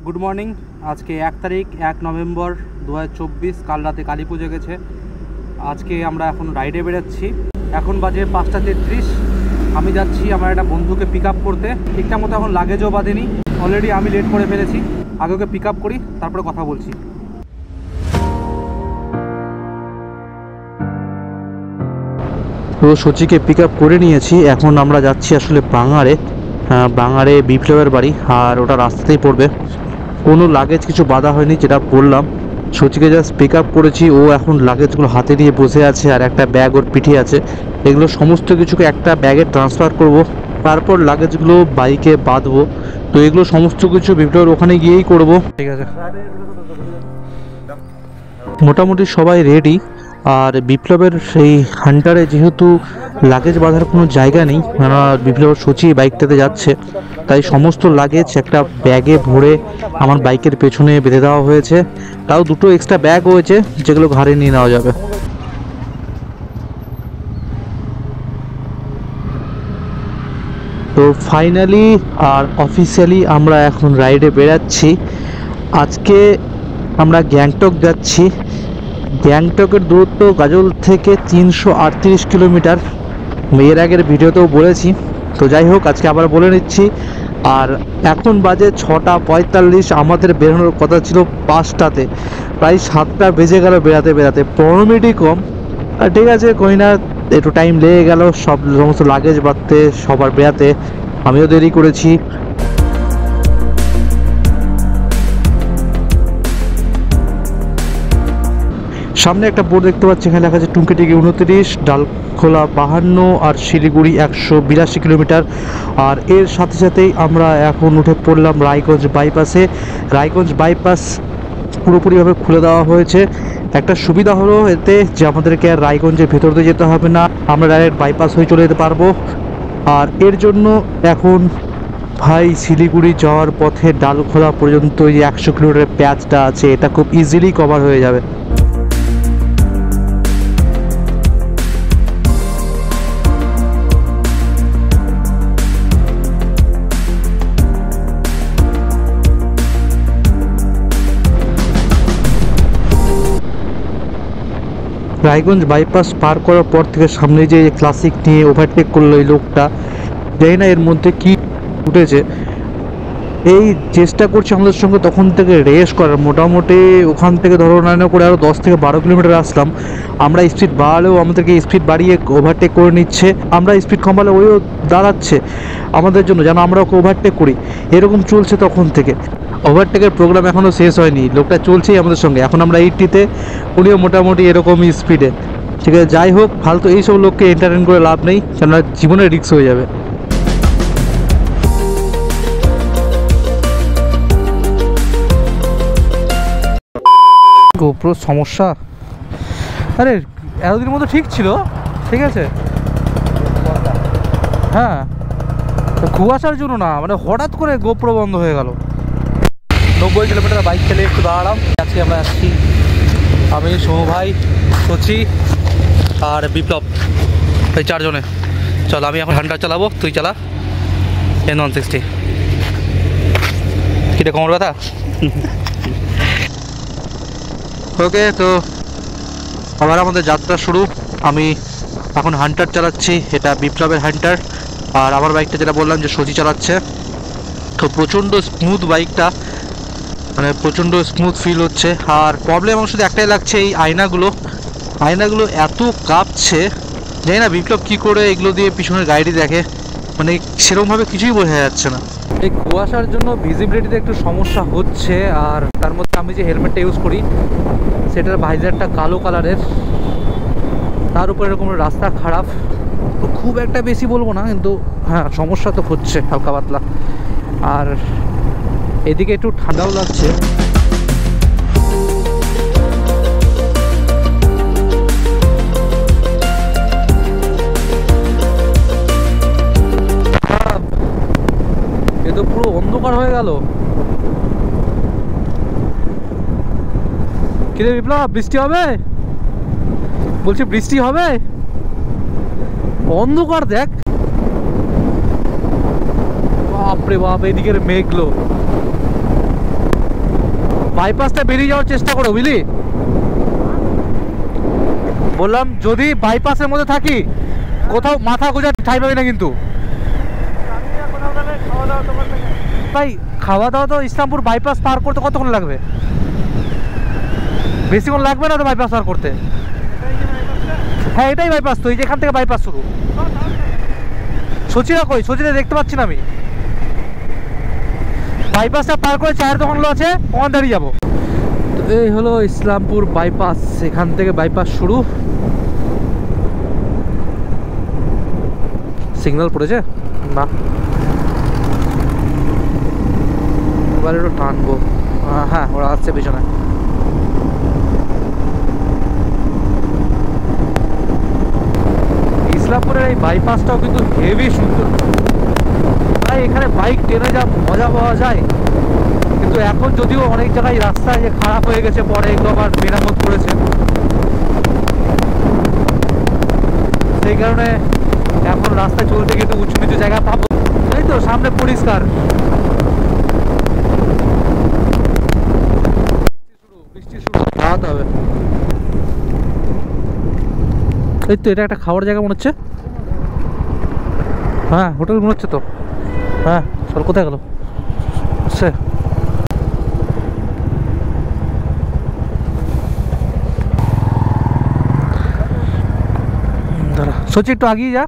Good morning. আজকে 1 তারিখ 1 November 2024। কাল রাতে কালী পুজো গেছে। আজকে আমরা এখন রাইডে বেরোচ্ছি। এখন বাজে 5:33। আমি যাচ্ছি আমার একটা বন্ধুকে পিক আপ করতে। ঠিকঠাক মতো এখন লাগেজও বাঁধেনি, অলরেডি আমি লেট করে ফেলেছি। আগে ওকে পিক আপ করি, তারপরে কথা বলছি। তো সচিকে পিক আপ করে নিয়েছি। এখন আমরা যাচ্ছি আসলে বাঙারে বিপ্লবের বাড়ি, আর ওটা রাস্তাতেই পড়বে। কোনো লাগেজ কিছু বাঁধা হয়নি, যেটা বললাম। সচিকে জাস্ট পিক আপ করেছি, ও এখন লাগেজগুলো হাতে নিয়ে বসে আছে, আর একটা ব্যাগ ওর পিঠে আছে। এগুলো সমস্ত কিছুকে একটা ব্যাগে ট্রান্সফার করব, তারপর লাগেজগুলো বাইকে বাঁধবো। তো এগুলো সমস্ত কিছু বিপ্লবের ওখানে গিয়েই করব। ঠিক আছে, মোটামুটি সবাই রেডি। আর বিপ্লবের সেই হান্টারে যেহেতু লাগেজ বাঁধার কোনো জায়গা নেই, কেননা বিপ্লবের সচি বাইকটাতে যাচ্ছে, তাই সমস্ত লাগেজ একটা ব্যাগে ভরে আমার বাইকের পেছনে বেঁধে দেওয়া হয়েছে। তাও দুটো এক্সট্রা ব্যাগ হয়েছে, যেগুলো ঘাড়ে নিয়ে নেওয়া যাবে। তো ফাইনালি আর অফিসিয়ালি আমরা এখন রাইডে বেরাচ্ছি। আজকে আমরা গ্যাংটক যাচ্ছি। গ্যাংটকের দূরত্ব গাজল থেকে 338 কিলোমিটার। এর আগের ভিডিওতেও বলেছি, তো যাই হোক আজকে আবার বলে নিচ্ছি। আর এখন বাজে 6:45। আমাদের বেরোনোর কথা ছিল 5টাতে, প্রায় 7টা বেজে গেল বেরাতে বেরাতে, 15 মিনিটই কম। আর ঠিক আছে, কই না, একটু টাইম লেগে গেল সমস্ত লাগেজ বাঁধতে, সবার বেরাতে। আমিও দেরি করেছি। সামনে একটা বোর্ড দেখতে পাচ্ছি, এখানে লেখা আছে টুঙ্কিটিকি 29, ডালখোলা 52 আর শিলিগুড়ি 182 কিলোমিটার। আর এর সাথে সাথেই আমরা এখন উঠে পড়লাম রায়গঞ্জ বাইপাসে। রায়গঞ্জ বাইপাস পুরোপুরিভাবে খুলে দেওয়া হয়েছে। একটা সুবিধা হলো এতে যে আমাদেরকে আর রায়গঞ্জের ভেতর দিয়ে যেতে হবে না, আমরা ডাইরেক্ট বাইপাস হয়ে চলে যেতে পারবো। আর এর জন্য এখন ভাই শিলিগুড়ি যাওয়ার পথে ডালখোলা পর্যন্ত যে 100 কিলোমিটারের প্যাচটা আছে, এটা খুব ইজিলি কভার হয়ে যাবে। রায়গঞ্জ বাইপাস পার করার পর থেকে সামনে যে ক্লাসিক নিয়ে ওভারটেক করলো এই লোকটা, জানি না এর মধ্যে কি উঠেছে। এই চেষ্টা করছে আমাদের সঙ্গে তখন থেকে রেস করার। মোটামুটি ওখান থেকে ধরো না করে আরও 10 থেকে 12 কিলোমিটার আসলাম। আমরা স্পিড বাড়ালেও আমাদেরকে স্পিড বাড়িয়ে ওভারটেক করে নিচ্ছে। আমরা স্পিড কমালে ওইও দাঁড়াচ্ছে আমাদের জন্য, যেন আমরা ওকে ওভারটেক করি। এরকম চলছে তখন থেকে। ওভারটেকের প্রোগ্রাম এখনও শেষ হয়নি, লোকটা চলছেই আমাদের সঙ্গে। এখন আমরা 80-তে, উনিও মোটামুটি এরকমই স্পিডে। ঠিক আছে, যাই হোক, ফালতু এইসব লোককে এন্টারটেন করে লাভ নেই, কেননা জীবনে রিস্ক হয়ে যাবে। গোপ্রো সমস্যা। আরে এতদিন মতো ঠিক ছিল, ঠিক আছে। হ্যাঁ, কুয়াশার জন্য না, মানে হঠাৎ করে গোপ্রো বন্ধ হয়ে গেল। 90 কিলোমিটার বাইক চালিয়ে একটু দাঁড়ালাম। আজকে আমরা আসছি আমি, সৌম ভাই, সচি আর বিপ্লব, এই 4 জনে। চল, আমি এখন হান্টার চালাবো, তুই চালা N160। কিটা কোমর ব্যথা? ওকে, তো আবার আমাদের যাত্রা শুরু। আমি এখন হান্টার চালাচ্ছি, এটা বিপ্লবের হান্টার। আর আমার বাইকটা যেটা বললাম যে সচি চালাচ্ছে। তো প্রচণ্ড স্মুথ বাইকটা, মানে প্রচণ্ড স্মুথ ফিল হচ্ছে। আর প্রবলেম আমার শুধু একটাই লাগছে, এই আয়নাগুলো এত কাঁপছে। জানি না বিপ্লব কী করে এগুলো দিয়ে পিছনের গাড়ি দেখে, মানে সেরকমভাবে কিছুই বোঝা যাচ্ছে না। এই কুয়াশার জন্য ভিজিবিলিটিতে একটু সমস্যা হচ্ছে। আর তার মধ্যে আমি যে হেলমেটটা ইউজ করি সেটার ভাইজারটা কালো কালারের, তার উপর এরকম রাস্তা খারাপ। তো খুব একটা বেশি বলবো না, কিন্তু হ্যাঁ সমস্যা তো হচ্ছে হালকা পাতলা। আর এদিকে একটু ঠান্ডাও লাগছে। এ তো পুরো অন্ধকার হয়ে গেল। কিরে বিপ্লব, বৃষ্টি হবে? বলছি বৃষ্টি হবে। অন্ধকার দেখ, বাপরে বাপ, এদিকের মেঘগুলো। বাইপাসটা বেরিয়ে যাওয়ার চেষ্টা করো, বুঝলি? বললাম যদি বাইপাসের মধ্যে থাকি কোথাও মাথা গোজা ঠাই পাবি না কিন্তু। ভাই খাওয়া দাওয়া তো ইসলামপুর বাইপাস পার করতে কতক্ষণ লাগবে? বেশিক্ষণ লাগবে না তো বাইপাস পার করতে? হ্যাঁ এটাই বাইপাস তো, এই যে এখান থেকে বাইপাস শুরু। সচিরা কই? সচিরা দেখতে পাচ্ছি না আমি। বাইপাসটা পার করে চায়ের দোকানগুলো আছে, ওখান দাঁড়িয়ে যাবো। তো এই হলো ইসলামপুর বাইপাস, এখান থেকে বাইপাস শুরু। সিগন্যাল পড়েছে না, এবার একটু টানবো। হ্যাঁ ওরা আসছে পিছনে। ইসলামপুরের এই বাইপাসটাও কিন্তু হেভি সুন্দর। তাই এখানে বাইক টেনে যা মজা পাওয়া যায়, কিন্তু এখন যদিও অনেক জায়গায় রাস্তায় যে খারাপ হয়ে গেছে, পরে এগুলো আবার মেরামত করেছে, সেই কারণে এখন রাস্তায় চলতে গিয়ে একটু উঁচু নিচু জায়গা পাবো। এই তো সামনে পরিষ্কার। বৃষ্টি শুরু খাওয়াতে হবে। এই তো এটা একটা খাওয়ার জায়গা মনে হচ্ছে। হ্যাঁ হোটেল মনে হচ্ছে তো। হ্যাঁ চল, কোথায় গেল সে? দাঁড়া সচি, একটু আগিয়ে যা।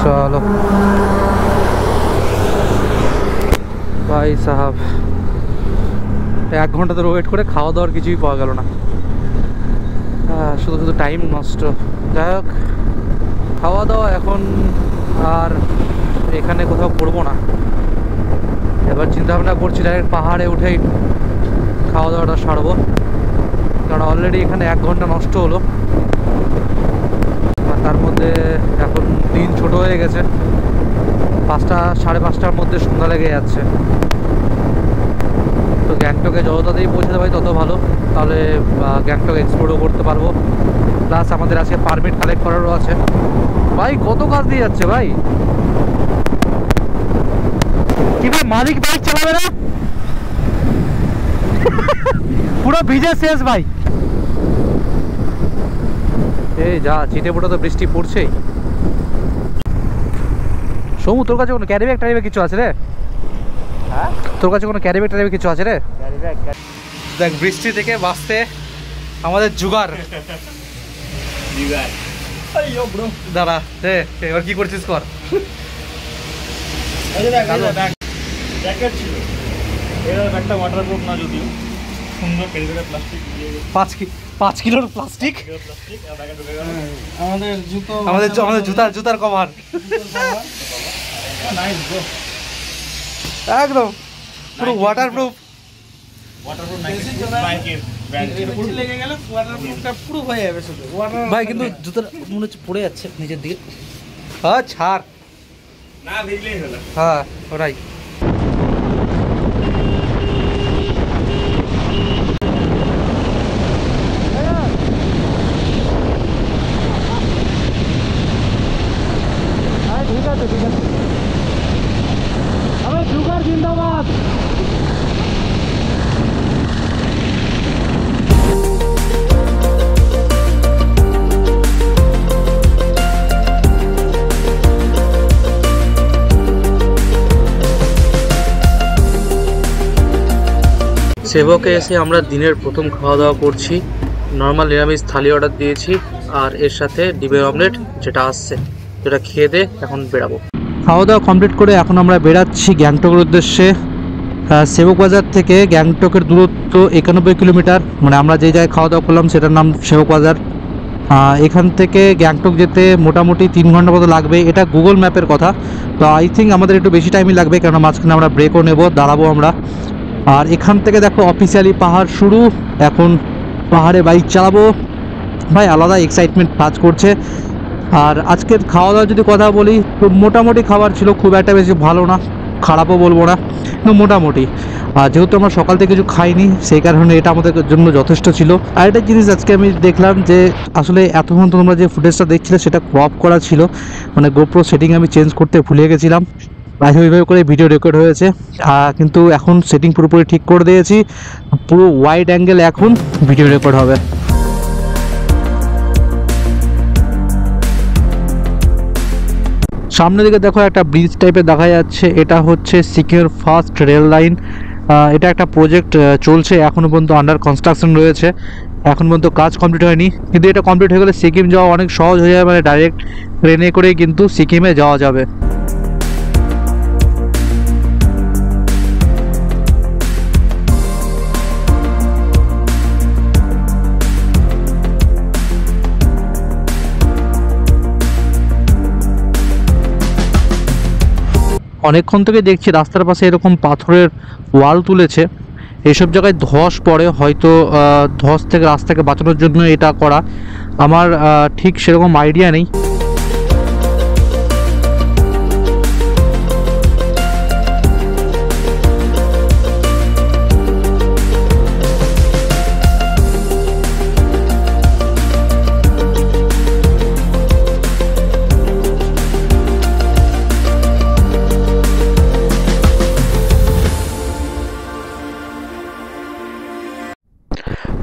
चलो भाई साहब, 1 ঘন্টা ধরে ওয়েট করে খাওয়া দাওয়ার কিছুই পাওয়া গেল না, শুধু শুধু টাইম নষ্ট। যাই হোক, খাওয়া দাওয়া এখন আর এখানে কোথাও করবো না। এবার চিন্তা ভাবনা করছি ডাইরেক্ট পাহাড়ে উঠেই খাওয়া দাওয়াটা সারবো, কারণ অলরেডি এখানে 1 ঘন্টা নষ্ট হলো। আর তার মধ্যে এখন দিন ছোট হয়ে গেছে, 5টা 5:30টার মধ্যে সন্ধ্যা লেগে যাচ্ছে। তো গ্যাংটকে যত তাড়াতাড়ি পৌঁছাতে পারি তত ভালো, তাহলে গ্যাংটক এক্সপ্লোরও করতে পারবো। প্লাস আমাদের আজকে পারমিট কালেক্ট করারও আছে। ভাই কত কাজ দিয়ে যাচ্ছে ভাই, কি ভাই মালিক বাইক চালাবে না? পুরো ভিজে শেষ ভাই। এই যা চিটে পোটা তো বৃষ্টি পড়ছেই। সমু তোর কাছে কোনো ক্যারি ব্যাগ ট্যারি ব্যাগ কিছু আছে রে? হ্যাঁ তোর কাছে কোনো ক্যারি ব্যাগ ট্যারি ব্যাগ কিছু আছে রে? ক্যারি ব্যাগ দেখ, বৃষ্টি থেকে বাঁচতে আমাদের জুগার। দাঁড়া রে, এবার কি করছিস কর। একটা ওয়াটারপ্রুফ না, যদিও সুন্দর প্লাস্টিক, 5 কিলোর প্লাস্টিক। আমাদের জুতার কভার একদম পুরো ওয়াটারপ্রুফ। ভাই কিন্তু জুতার মনে হচ্ছে পড়ে যাচ্ছে নিচের দিকে। হ্যাঁ ছাড় না, ভিজলেই হলো। হ্যাঁ ওরাই। ঠিক আছে ঠিক আছে, আরে জুগার জিন্দাবাদ। সেবকে এসে আমরা দিনের প্রথম খাওয়া দাওয়া করছি। নর্মাল নিরামিষ থালি অর্ডার দিয়েছি, আর এর সাথে ডিমের অমলেট যেটা আসছে, যেটা খেয়ে দিয়ে এখন বেরাবো। খাওয়া দাওয়া কমপ্লিট করে এখন আমরা বেরাচ্ছি গ্যাংটকের উদ্দেশ্যে। সেবক বাজার থেকে গ্যাংটকের দূরত্ব 91 কিলোমিটার। মানে আমরা যে জায়গায় খাওয়া দাওয়া করলাম সেটার নাম সেবক বাজার। এখান থেকে গ্যাংটক যেতে মোটামুটি 3 ঘন্টা মতো লাগবে, এটা গুগল ম্যাপের কথা। তো আই থিঙ্ক আমাদের একটু বেশি টাইমই লাগবে, কারণ মাঝখানে আমরা ব্রেকও নেব, দাঁড়াবো আমরা। আর এখান থেকে দেখো অফিসিয়ালি পাহাড় শুরু, এখন পাহাড়ে বাইক চালাবো। ভাই আলাদা এক্সাইটমেন্ট কাজ করছে। আর আজকের খাওয়া দাওয়া যদি কথা বলি, তো মোটামুটি খাবার ছিল, খুব একটা বেশি ভালো না, খারাপও বলবো না। একদম মোটামুটি। আর যেহেতু আমরা সকাল থেকে কিছু খাইনি, সেই কারণে এটা আমাদের জন্য যথেষ্ট ছিল। আর একটা জিনিস আজকে আমি দেখলাম যে আসলে এতক্ষণ তোমরা যে ফুটেজটা দেখছিলে সেটা ক্রপ করা ছিল, মানে গোপ্রো সেটিং আমি চেঞ্জ করতে ভুলে গেছিলাম, তাই ওইভাবে করে ভিডিও রেকর্ড হয়েছে। কিন্তু এখন সেটিং পুরোপুরি ঠিক করে দিয়েছি, পুরো ওয়াইড অ্যাঙ্গেল এখন ভিডিও রেকর্ড হবে। সামনে দিকে দেখো একটা ব্রিজ টাইপের দেখা যাচ্ছে, এটা হচ্ছে সিকিমের ফার্স্ট রেল লাইন। এটা একটা প্রজেক্ট চলছে, এখনও পর্যন্ত আন্ডার কনস্ট্রাকশন রয়েছে, এখন পর্যন্ত কাজ কমপ্লিট হয়নি। কিন্তু এটা কমপ্লিট হয়ে গেলে সিকিম যাওয়া অনেক সহজ হয়ে যাবে, মানে ডাইরেক্ট ট্রেনে করেই কিন্তু সিকিমে যাওয়া যাবে। অনেকক্ষণ থেকে দেখছি রাস্তার পাশে এরকম পাথরের ওয়াল তুলেছে, এইসব জায়গায় ধস পড়ে, হয়তো ধস থেকে রাস্তাকে বাঁচানোর জন্য এটা করা। আমার ঠিক সেরকম আইডিয়া নেই।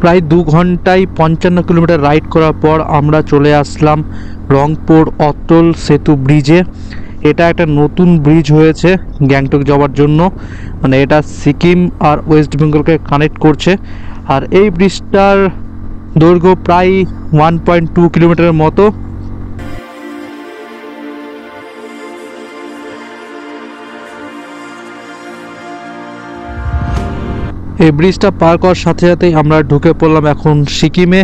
প্রায় 2 ঘন্টায় 55 কিলোমিটার রাইড করার পর আমরা চলে আসলাম রংপুর অটল সেতু ব্রিজে। এটা একটা নতুন ব্রিজ হয়েছে গ্যাংটক যাওয়ার জন্য, মানে এটা সিকিম আর ওয়েস্ট বেঙ্গলকে কানেক্ট করছে। আর এই ব্রিজটার দৈর্ঘ্য প্রায় 1.2 কিলোমিটারের মতো। এই ব্রিজটা পার করার সাথে সাথেই আমরা ঢুকে পড়লাম এখন সিকিমে।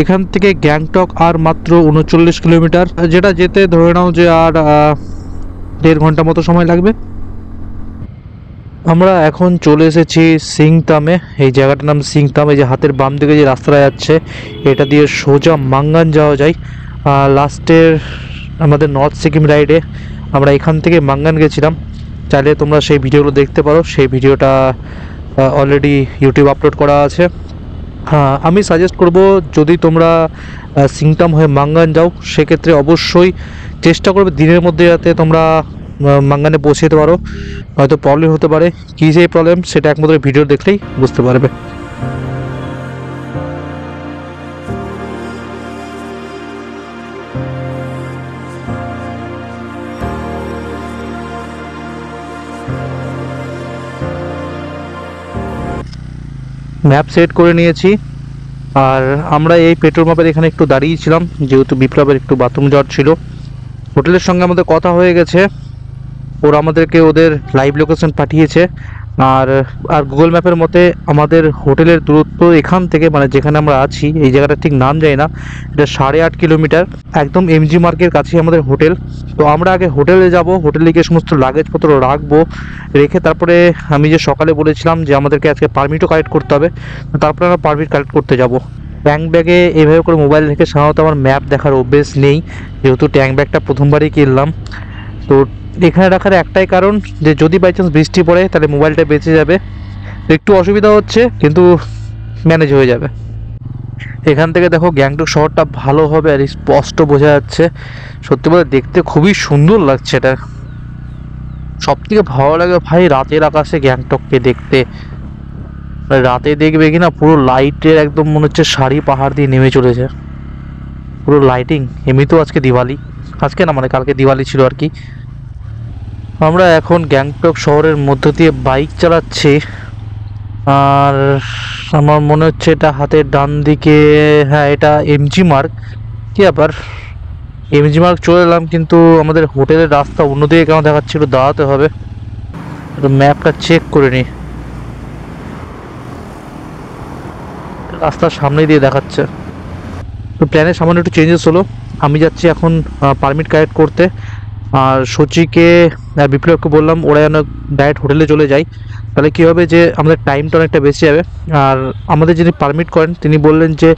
এখান থেকে গ্যাংটক আর মাত্র 39 কিলোমিটার, যেটা যেতে ধরে নাও যে আর 1.5 ঘন্টা মতো সময় লাগবে। আমরা এখন চলে এসেছি সিংতামে। এই জায়গাটার নাম সিংতাম। এই যে হাতের বাম দিকে যে রাস্তাটা যাচ্ছে, এটা দিয়ে সোজা মাঙ্গান যাওয়া যায়। লাস্টের আমাদের নর্থ সিকিম রাইডে আমরা এখান থেকে মাঙ্গান গেছিলাম, চাইলে তোমরা সেই ভিডিওগুলো দেখতে পারো, সেই ভিডিওটা অলরেডি ইউটিউব আপলোড করা আছে। হ্যাঁ, আমি সাজেস্ট করব যদি তোমরা সিংতাম হয়ে মাঙ্গান যাও, সেক্ষেত্রে অবশ্যই চেষ্টা করবে দিনের মধ্যে যাতে তোমরা মাঙ্গানে পৌঁছে যেতে পারো। হয়তো প্রবলেম হতে পারে, কী যে প্রবলেম সেটা একমাত্র ভিডিও দেখলেই বুঝতে পারবে। ম্যাপ সেট করে নিয়েছি, আর আমরা এই পেট্রোল পাম্পের এখানে একটু দাঁড়িয়েছিলাম, যেহেতু বিপ্লবের একটু বাথরুম যাওয়ার ছিল। হোটেলের সঙ্গে আমাদের কথা হয়ে গেছে, ওরা আমাদেরকে ওদের লাইভ লোকেশন পাঠিয়েছে। আর গুগল ম্যাপের মতে আমাদের হোটেলের দূরত্ব এখান থেকে, মানে যেখানে আমরা আছি এই জায়গাটা ঠিক নাম যায় না, এটা 8.5 কিলোমিটার। একদম এমজি মার্কের কাছেই আমাদের হোটেল। তো আমরা আগে হোটেলে যাব, হোটেলে গিয়ে সমস্ত লাগেজপত্র রাখবো, রেখে তারপরে আমি যে সকালে বলেছিলাম যে আমাদেরকে আজকে পারমিটও কালেক্ট করতে হবে, তারপরে আমরা পারমিট কালেক্ট করতে যাব। ট্যাঙ্ক ব্যাগে এইভাবে করে মোবাইল রেখে সাধারণত আমার ম্যাপ দেখার অভ্যেস নেই, যেহেতু ট্যাঙ্ক ব্যাগটা প্রথমবারই কিনলাম। তো এখানে রাখার একটাই কারণ যে যদি বাই চান্স বৃষ্টি পড়ে তাহলে মোবাইলটা বেঁচে যাবে। একটু অসুবিধা হচ্ছে কিন্তু ম্যানেজ হয়ে যাবে। এখান থেকে দেখো গ্যাংটক শহরটা ভালোভাবে আর স্পষ্ট বোঝা যাচ্ছে, সত্যি বলতে দেখতে খুবই সুন্দর লাগছে। এটা সব থেকে ভালো লাগে ভাই রাতের আকাশে গ্যাংটককে দেখতে। রাতে দেখবে কিনা পুরো লাইটের একদম মনে হচ্ছে সারি পাহাড় দিয়ে নেমে চলেছে, পুরো লাইটিং। এমনিতেও আজকে দিওয়ালি, আজকে না মানে কালকে দিওয়ালি ছিল আর কি। আমরা এখন গ্যাংটক শহরের মধ্য দিয়ে বাইক চালাচ্ছি, আর আমার মনে হচ্ছে এটা হাতের ডান দিকে, হ্যাঁ এটা এমজি মার্গ। কি ব্যাপার, এমজি মার্গ চলে এলাম কিন্তু আমাদের হোটেলের রাস্তা অন্যদিকে কেন দেখাচ্ছে, একটু দাঁড়াতে হবে, একটু ম্যাপটা চেক করে নিই। রাস্তার সামনে দিয়ে দেখাচ্ছে। তো প্ল্যানের সামান্য একটু চেঞ্জেস হলো। আমি যাচ্ছি এখন পারমিট কালেক্ট করতে, আর সচিকে বিপ্লবকে বললাম ওরা যেন ডাইরেক্ট হোটেলে চলে যায়, তাহলে কী হবে যে আমাদের টাইমটা অনেকটা বেশি যাবে। আর আমাদের যিনি পারমিট করেন তিনি বললেন যে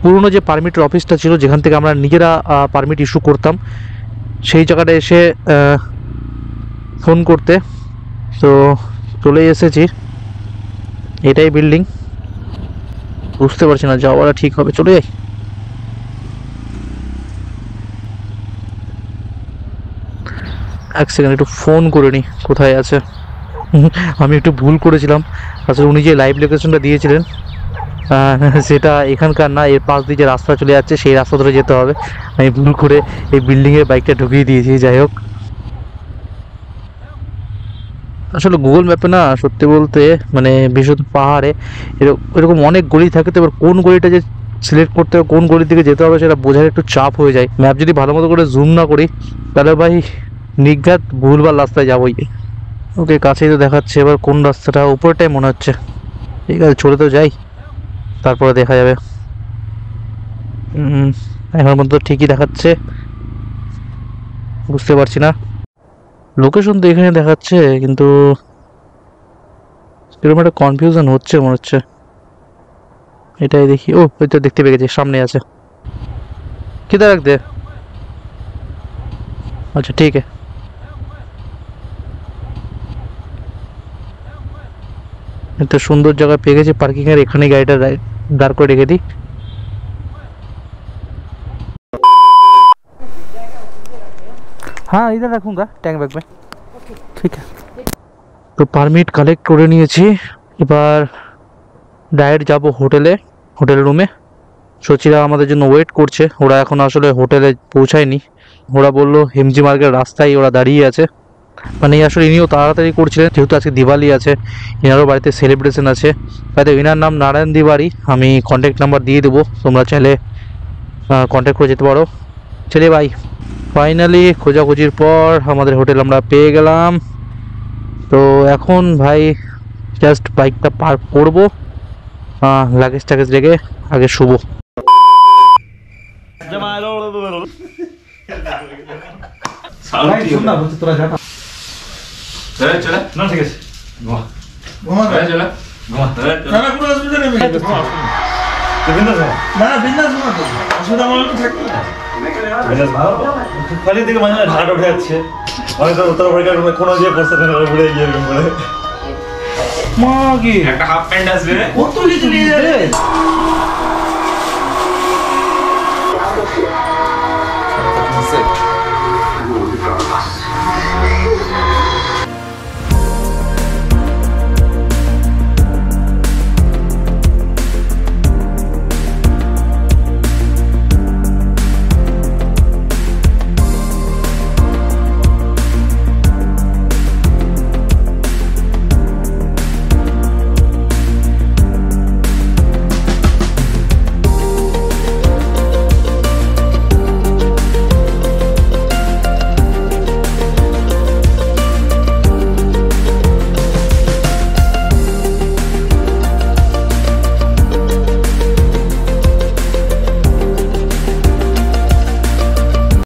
পুরনো যে পারমিটের অফিসটা ছিল যেখান থেকে আমরা নিজেরা পারমিট ইস্যু করতাম, সেই জায়গাটা এসে ফোন করতে। তো চলে এসেছি, এটাই বিল্ডিং। বুঝতে পারছি না যাওয়াটা ঠিক হবে, চলে যাই। এক সেকেন্ড একটু ফোন করে নি কোথায় আছে। আমি একটু ভুল করেছিলাম, আসলে উনি যে লাইভ লোকেশনটা দিয়েছিলেন সেটা এখানকার না, এর পাশ দিয়ে যে রাস্তা চলে যাচ্ছে সেই রাস্তা ধরে যেতে হবে। আমি ভুল করে এই বিল্ডিংয়ের বাইকটা ঢুকিয়ে দিয়েছি। যাই হোক, আসলে গুগল ম্যাপে না সত্যি বলতে মানে বিশেষত পাহাড়ে এরকম অনেক গলি থাকে, তো এবার কোন গলিটা যে সিলেক্ট করতে হবে, কোন গলির দিকে যেতে হবে সেটা বোঝার একটু চাপ হয়ে যায়। ম্যাপ যদি ভালো মতো করে জুম না করি তাহলে ভাই নির্ঘাত ভুলভাল রাস্তায় যাবোই। ওকে, কাছেই তো দেখাচ্ছে, এবার কোন রাস্তাটা, উপরটাই মনে হচ্ছে। ঠিক আছে, চলে তো যাই, তারপরে দেখা যাবে। এখন মধ্যে ঠিকই দেখাচ্ছে, বুঝতে পারছি না। লোকেশন তো এখানে দেখাচ্ছে, কিন্তু এরকম একটা কনফিউশন হচ্ছে মনে হচ্ছে। এটাই দেখি, ও ওই তো দেখতে পেয়ে গেছি, সামনে আছে। কিধর রাখ দে। আচ্ছা ঠিক আছে, এত সুন্দর জায়গা পেয়ে গেছি পার্কিং এর, এখানে গাড়িটা দাঁড় করে রেখে দিই। हाँ इधर रखूंगा टैंक बैग में। ठीक है, তো পারমিট কালেক্ট করে নিয়েছি, এবার ডাইরেক্ট যাব হোটেলে, হোটেল রুমে। সচিরা আমাদের জন্য ওয়েট করছে, ওরা এখন আসলে হোটেলে পৌঁছায়নি। ওরা বললো হেমজি মার্গের রাস্তায় ওরা দাঁড়িয়ে আছে। মানে আসলে ইনিও তাড়াতাড়ি করছিলেন, যেহেতু আজকে দিওয়ালি আছে, ইনারও বাড়িতে সেলিব্রেশন আছে। হয়তো ইনার নাম নারায়ণ দিওয়ারি, আমি কন্ট্যাক্ট নাম্বার দিয়ে দেবো, তোমরা চাইলে কন্ট্যাক্ট করে যেতে পারো। চলে ভাই, ফাইনালি খোঁজাখুঁজির পর আমাদের হোটেল আমরা পেয়ে গেলাম। তো এখন ভাই জাস্ট বাইকটা পার্ক করবো, লাগেজ টাগেজ রেখে আগে শুভ। না ঠিক আছে, খালি থেকে মাঝে ঢাকা উঠে যাচ্ছে। অনেক উত্তর আফ্রিকার কোনো যে করছে ঘুরে গিয়ে এরকম করে মা কি একটা হাফ প্যান্ট আসবে, কত কিছু নিয়ে যাবে।